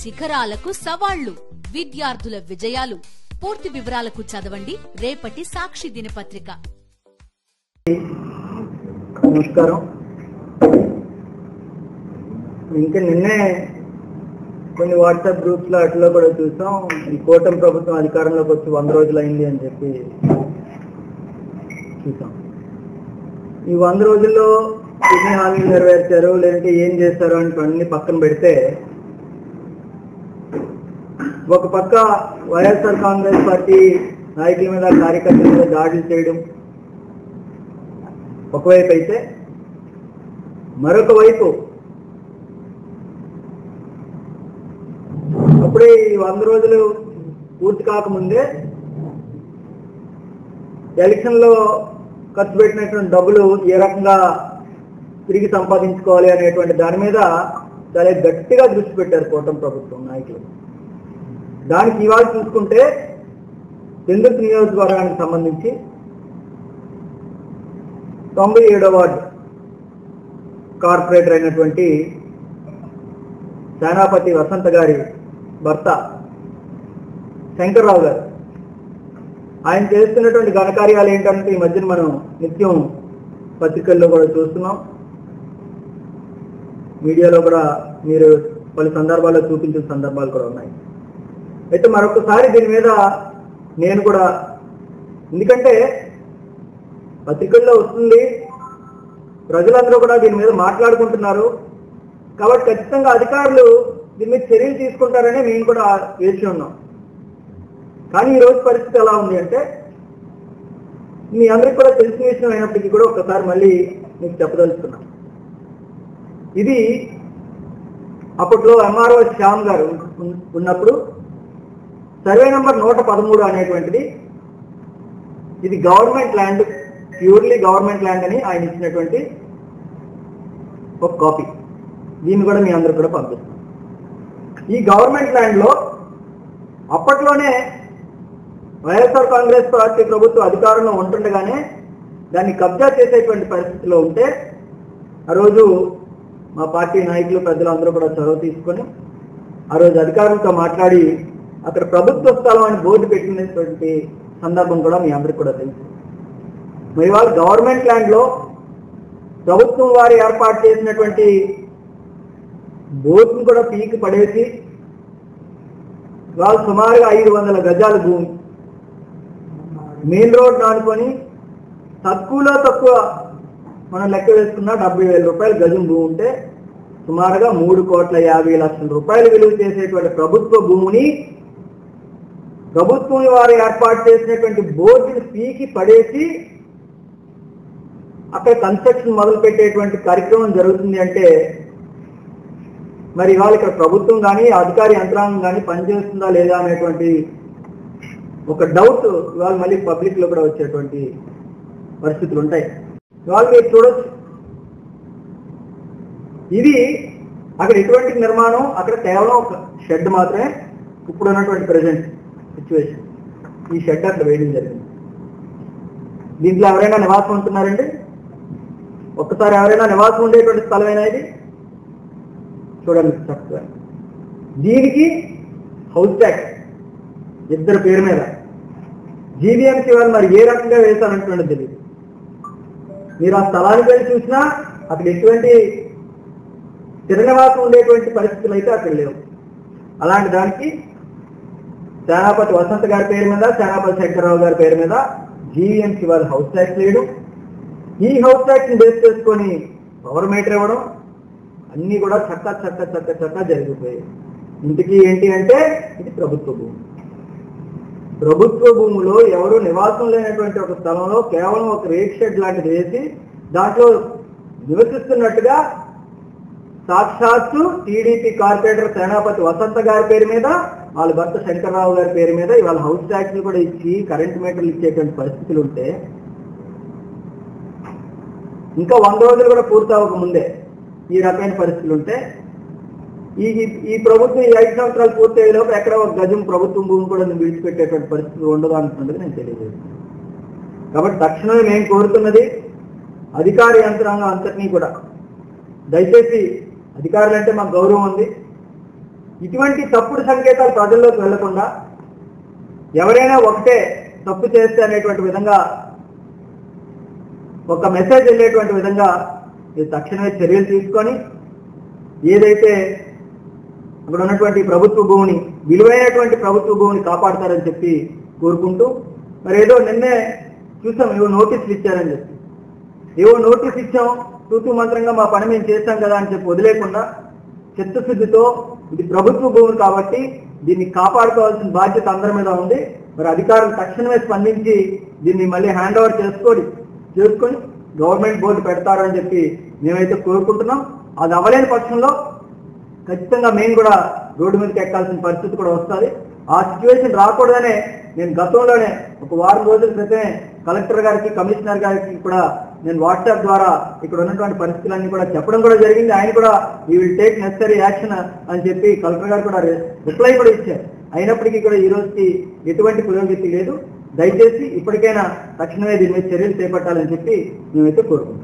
శిఖరాలకు సవాళ్లు, విద్యార్థుల విజయాలు. పూర్తి వివరాలకు చదవండి రేపటి సాక్షి దినపత్రిక. నమస్కారం. ఇంకా నిన్నే కొన్ని వాట్సాప్ గ్రూప్స్ లో అట్లా కూడా చూసాం, ఈ కూటమి ప్రభుత్వం అధికారంలోకి వచ్చి 100 రోజులు అయింది అని చెప్పి చూసాం. ఈ 100 రోజుల్లో ఎన్ని హామీలు నెరవేర్చారు, లేదంటే ఏం చేశారు అంటే అన్ని పక్కన పెడితే, ఒక పక్క వైఎస్ఆర్ కాంగ్రెస్ పార్టీ నాయకుల మీద, కార్యకర్తల మీద దాడులు చేయడం ఒకవైపు అయితే, మరొక వైపు అప్పుడే ఈ 100 రోజులు పూర్తి కాకముందే ఎలక్షన్ లో ఖర్చు పెట్టినటువంటి డబ్బులు ఏ రకంగా తిరిగి సంపాదించుకోవాలి అనేటువంటి దాని మీద చాలా గట్టిగా దృష్టి పెట్టారు కూటమి ప్రభుత్వం నాయకులు. దానికి ఇవాళ చూసుకుంటే చంద్రుతి నియోజకవర్గానికి సంబంధించి 97వ వార్డు కార్పొరేటర్ అయినటువంటి సేనాపతి వసంత గారి భర్త శంకర్రావు గారు, ఆయన చేస్తున్నటువంటి ఘనకార్యాలు ఏంటంటే ఈ మధ్యన మనం నిత్యం పత్రికల్లో కూడా చూస్తున్నాం, మీడియాలో కూడా మీరు పలు సందర్భాల్లో చూపించిన సందర్భాలు కూడా ఉన్నాయి. అయితే మరొకసారి దీని మీద నేను కూడా, ఎందుకంటే పత్రికల్లో వస్తుంది, ప్రజలందరూ కూడా దీని మీద మాట్లాడుకుంటున్నారు కాబట్టి ఖచ్చితంగా అధికారులు దీని మీద చర్యలు తీసుకుంటారని మేము కూడా వేచి ఉన్నాం. కానీ ఈరోజు పరిస్థితి ఎలా ఉంది అంటే, మీ అందరికీ కూడా తెలిసిన విషయం అయినప్పటికీ కూడా ఒకసారి మళ్ళీ మీకు చెప్పదలుచుకున్నాం. ఇది అప్పట్లో ఎంఆర్ఓ శ్యామ్ గారు ఉన్నప్పుడు సర్వే నెంబర్ 113 అనేటువంటిది, ఇది government land, purely government land అని ఆయన ఇచ్చినటువంటి ఒక కాపీ. దీన్ని కూడా మీ అందరూ కూడా పంపిస్తాం. ఈ గవర్నమెంట్ ల్యాండ్ లో అప్పట్లోనే వైఎస్ఆర్ కాంగ్రెస్ పార్టీ ప్రభుత్వం అధికారంలో ఉంటుండగానే దాన్ని కబ్జా చేసేటువంటి పరిస్థితిలో ఉంటే, ఆ రోజు మా పార్టీ నాయకులు పెద్దలు అందరూ కూడా చొరవ తీసుకొని ఆ రోజు అధికారులతో మాట్లాడి అక్కడ ప్రభుత్వ స్థలం అని బోర్డు పెట్టినటువంటి సందర్భం కూడా మీ అందరికీ కూడా తెలుసు. మరి వాళ్ళు గవర్నమెంట్ ల్యాండ్ లో ప్రభుత్వం వారు ఏర్పాటు చేసినటువంటి బోర్డును కూడా పీకి పడేసి, వాళ్ళు సుమారుగా 500 గజాల భూమి మెయిన్ రోడ్ ఆనుకొని తక్కువలో తక్కువ మనం లెక్క వేసుకున్న 70,000 రూపాయలు గజం భూమి ఉంటే, సుమారుగా 3,50,00,000 రూపాయలు విలువ చేసేటువంటి ప్రభుత్వ భూమిని ప్రభుత్వం వారు ఏర్పాటు చేసినటువంటి బోర్డుని పీకి పడేసి అక్కడ కన్స్ట్రక్షన్ మొదలు పెట్టేటువంటి కార్యక్రమం జరుగుతుంది అంటే, మరి ఇవాళ ఇక్కడ ప్రభుత్వం కానీ అధికారి యంత్రాంగం కానీ పనిచేస్తుందా లేదా అనేటువంటి ఒక డౌట్ ఇవాళ మళ్ళీ పబ్లిక్ లో కూడా వచ్చేటువంటి పరిస్థితులు ఉంటాయి. ఇవాళ మీరు చూడొచ్చు, ఇది అక్కడ ఎటువంటి నిర్మాణం, అక్కడ కేవలం ఒక షెడ్ మాత్రమే ఇప్పుడు ఉన్నటువంటి ప్రజెంట్ సిచ్యువేషన్. ఈ షెడ్ అక్కడ వేయడం జరిగింది. దీంట్లో ఎవరైనా నివాసం ఉంటున్నారండి? ఒక్కసారి ఎవరైనా నివాసం ఉండేటువంటి స్థలమైనా ఇది చూడండి చక్కగా. దీనికి హౌస్ ట్యాక్స్ ఇద్దరు పేరు మీద, జీవీఎంసీ వాళ్ళు మరి ఏ రకంగా వేశారంటున్నది తెలియదు. మీరు ఆ స్థలానికి వెళ్ళి చూసినా అక్కడ ఎటువంటి స్థిర నివాసం ఉండేటువంటి పరిస్థితులు అయితే అక్కడ లేవు. అలాంటి దానికి సేనాపతి వసంత గారి పేరు మీద, సేనాపతి శంకర్రావు గారి పేరు మీద జీవీఎంసీ వాళ్ళు హౌస్ ట్యాక్స్ వేయడం, ఈ హౌస్ ట్యాక్స్ ని బేస్ చేసుకొని పవర్ మీటర్ ఇవ్వడం, అన్ని కూడా చక్క జరిగిపోయాయి. ఇంటికి ఏంటి అంటే ఇది ప్రభుత్వ భూమి. ప్రభుత్వ భూమిలో ఎవరు నివాసం లేనటువంటి ఒక స్థలంలో కేవలం ఒక రేక్ షెడ్ లాంటిది వేసి దాంట్లో నివసిస్తున్నట్టుగా సాక్షాత్తు టీడీపీ కార్పొరేటర్ సేనాపతి వసంత గారి పేరు మీద, వాళ్ళ భర్త శంకర్రావు గారి పేరు మీద ఇవాళ హౌస్ ట్యాక్స్ కూడా ఇచ్చి కరెంట్ మీటర్లు ఇచ్చేటువంటి పరిస్థితులు ఉంటే, ఇంకా 100 రోజులు కూడా పూర్తి అవ్వక ముందే ఈ రకమైన పరిస్థితులు ఉంటే, ఈ ప్రభుత్వం ఈ 5 సంవత్సరాలు పూర్తి అయ్యేలోపు ఎక్కడ ఒక గజం ప్రభుత్వం భూమి కూడా విడిచిపెట్టేటువంటి పరిస్థితి ఉండదు అంటున్నది నేను తెలియజేస్తున్నాను. కాబట్టి తక్షణమే మేము కోరుతున్నది అధికార యంత్రాంగం అంతటినీ కూడా, దయచేసి అధికారులు అంటే మాకు గౌరవం ఉంది, ఇటువంటి తప్పుడు సంకేతాలు ప్రజల్లోకి వెళ్లకుండా ఎవరైనా ఒకటే తప్పు చేస్తే అనేటువంటి విధంగా ఒక మెసేజ్ వెళ్ళేటువంటి విధంగా ఇది తక్షణమే చర్యలు తీసుకొని ఏదైతే అక్కడ ఉన్నటువంటి ప్రభుత్వ భూమిని విలువైనటువంటి ప్రభుత్వ భూమిని కాపాడతారని చెప్పి కోరుకుంటూ మరి ఏదో నిన్నే చూసాం ఏవో నోటీసులు ఇచ్చారని చెప్పి ఏవో నోటీస్ ఇచ్చాం తూతూ మంత్రంగా మా పని మేము చేస్తాం కదా అని చెప్పి వదిలేకుండా చిత్తశుద్ధితో ఇది ప్రభుత్వ భూములు కాబట్టి దీన్ని కాపాడుకోవాల్సిన బాధ్యత అందరి మీద ఉంది. మరి అధికారులు తక్షణమే స్పందించి దీన్ని మళ్ళీ హ్యాండ్ ఓవర్ చేసుకొని గవర్నమెంట్ బోర్డు పెడతారని చెప్పి మేమైతే కోరుకుంటున్నాం. అది అవ్వలేని పక్షంలో ఖచ్చితంగా మేము కూడా రోడ్డు మీదకి ఎక్కాల్సిన పరిస్థితి కూడా వస్తుంది. ఆ సిచ్యువేషన్ రాకూడదనే నేను గతంలోనే ఒక వారం రోజుల క్రితమే కలెక్టర్ గారికి కమిషనర్ గారికి కూడా నేను వాట్సాప్ ద్వారా ఇక్కడ ఉన్నటువంటి పరిస్థితులన్నీ కూడా చెప్పడం కూడా జరిగింది. ఆయన కూడా ఈ విల్ టేక్ నెసరీ యాక్షన్ అని చెప్పి కలెక్టర్ గారు కూడా రిప్లై కూడా ఇచ్చారు. అయినప్పటికీ కూడా ఈ రోజుకి ఎటువంటి పురోగతి లేదు. దయచేసి ఇప్పటికైనా తక్షణమే దీని మీద చర్యలు చేపట్టాలని చెప్పి మేమైతే కోరుకుంటున్నాం.